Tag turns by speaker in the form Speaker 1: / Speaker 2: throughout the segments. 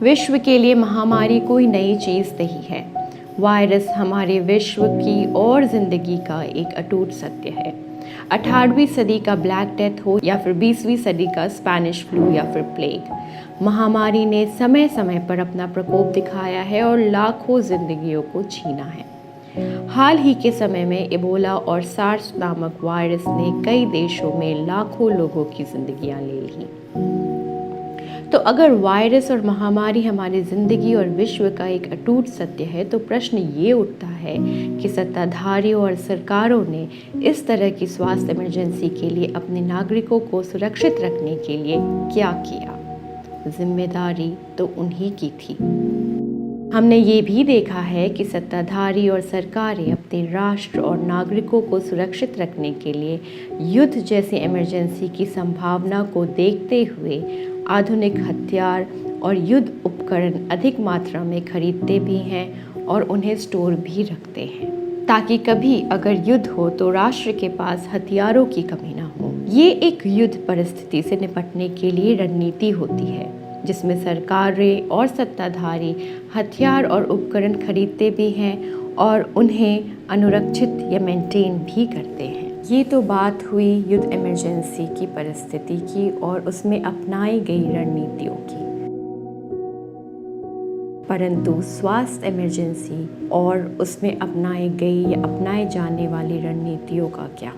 Speaker 1: विश्व के लिए महामारी कोई नई चीज़ नहीं है। वायरस हमारे विश्व की और ज़िंदगी का एक अटूट सत्य है। 18वीं सदी का ब्लैक डेथ हो या फिर 20वीं सदी का स्पेनिश फ्लू या फिर प्लेग, महामारी ने समय समय पर अपना प्रकोप दिखाया है और लाखों जिंदगियों को छीना है। हाल ही के समय में इबोला और सार्स नामक वायरस ने कई देशों में लाखों लोगों की जिंदगियां ले ली। तो अगर वायरस और महामारी हमारी ज़िंदगी और विश्व का एक अटूट सत्य है, तो प्रश्न ये उठता है कि सत्ताधारियों और सरकारों ने इस तरह की स्वास्थ्य इमरजेंसी के लिए अपने नागरिकों को सुरक्षित रखने के लिए क्या किया। जिम्मेदारी तो उन्हीं की थी। हमने ये भी देखा है कि सत्ताधारी और सरकारें अपने राष्ट्र और नागरिकों को सुरक्षित रखने के लिए युद्ध जैसी इमरजेंसी की संभावना को देखते हुए आधुनिक हथियार और युद्ध उपकरण अधिक मात्रा में खरीदते भी हैं और उन्हें स्टोर भी रखते हैं, ताकि कभी अगर युद्ध हो तो राष्ट्र के पास हथियारों की कमी ना हो। ये एक युद्ध परिस्थिति से निपटने के लिए रणनीति होती है, जिसमें सरकारें और सत्ताधारी हथियार और उपकरण खरीदते भी हैं और उन्हें अनुरक्षित या मेंटेन भी करते हैं। ये तो बात हुई युद्ध इमरजेंसी की परिस्थिति की और उसमें अपनाई गई रणनीतियों की। परंतु स्वास्थ्य इमरजेंसी और उसमें अपनाई गई या अपनाए जाने वाली रणनीतियों का क्या?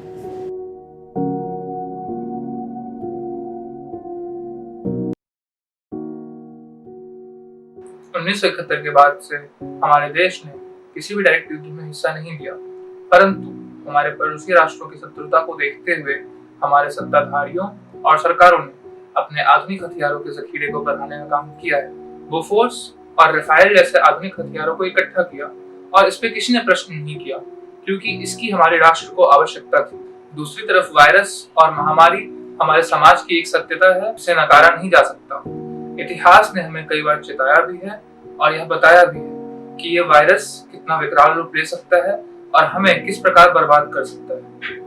Speaker 2: उन्नीस के बाद से हमारे देश ने किसी भी डायरेक्ट युद्ध में हिस्सा नहीं लिया, परंतु हमारे पड़ोसी राष्ट्रों की शत्रुता को देखते हुए हमारे सत्ताधारियों और सरकारों ने अपने आधुनिक हथियारों के जखीरे को बढ़ाने का काम किया है। बोफोर्स और राफेल जैसे आधुनिक हथियारों को इकट्ठा किया और इस पे किसी ने प्रश्न नहीं किया, क्योंकि इसकी हमारे राष्ट्र को आवश्यकता थी। दूसरी तरफ वायरस और महामारी हमारे समाज की एक सत्यता है, जिसे नकारा नहीं जा सकता। इतिहास ने हमें कई बार चेताया भी है और यह बताया भी है कि यह वायरस कितना विकराल रूप ले सकता है और हमें किस प्रकार बर्बाद कर सकता है।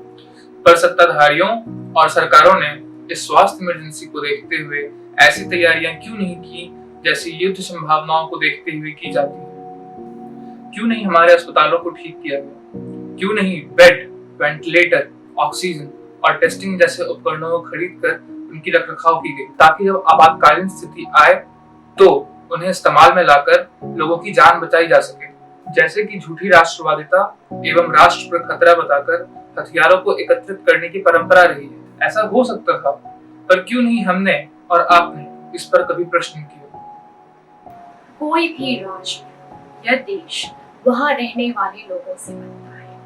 Speaker 2: पर सत्ताधारियों और सरकारों ने इस स्वास्थ्य इमरजेंसी को देखते हुए ऐसी तैयारियां क्यों नहीं की जैसी युद्ध संभावनाओं को देखते हुए की जाती है? क्यों नहीं हमारे अस्पतालों को ठीक किया गया? क्यों नहीं बेड, वेंटिलेटर, ऑक्सीजन और टेस्टिंग जैसे उपकरणों को खरीद कर उनकी रखरखाव की गई, ताकि जब आपातकालीन स्थिति आए तो उन्हें इस्तेमाल में लाकर लोगों की जान बचाई जा सके। जैसे कि झूठी राष्ट्रवादिता एवं राष्ट्र पर खतरा बताकर हथियारों को एकत्रित करने की परंपरा रही है। ऐसा हो सकता था, पर क्यों नहीं हमने और आपने इस पर कभी प्रश्न किया?
Speaker 3: कोई भी राष्ट्र या देश वहां रहने वाले लोगों से बनता है,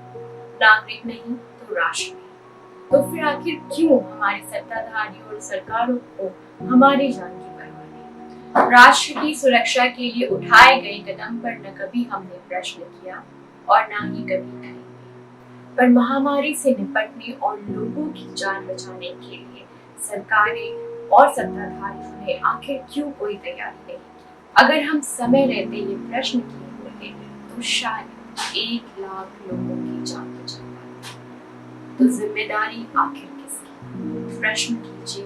Speaker 3: नागरिक नहीं तो राष्ट्र नहीं। तो फिर आखिर क्यों हमारे सत्ताधारी और सरकारों को हमारी जान की परवाह नहीं? राष्ट्र की सुरक्षा के लिए उठाए गए कदम पर न कभी हमने प्रश्न किया और न ही कभी करेंगे। पर महामारी से निपटने और लोगों की जान बचाने के लिए सरकारें और सत्ताधारियों ने आखिर क्यों कोई तैयारी नहीं की? अगर हम समय रहते ये प्रश्न किए होते तो शायद 1 लाख लोगों की जान बचा पाते। तो जिम्मेदारी आखिर किसकी? प्रश्न कीजिए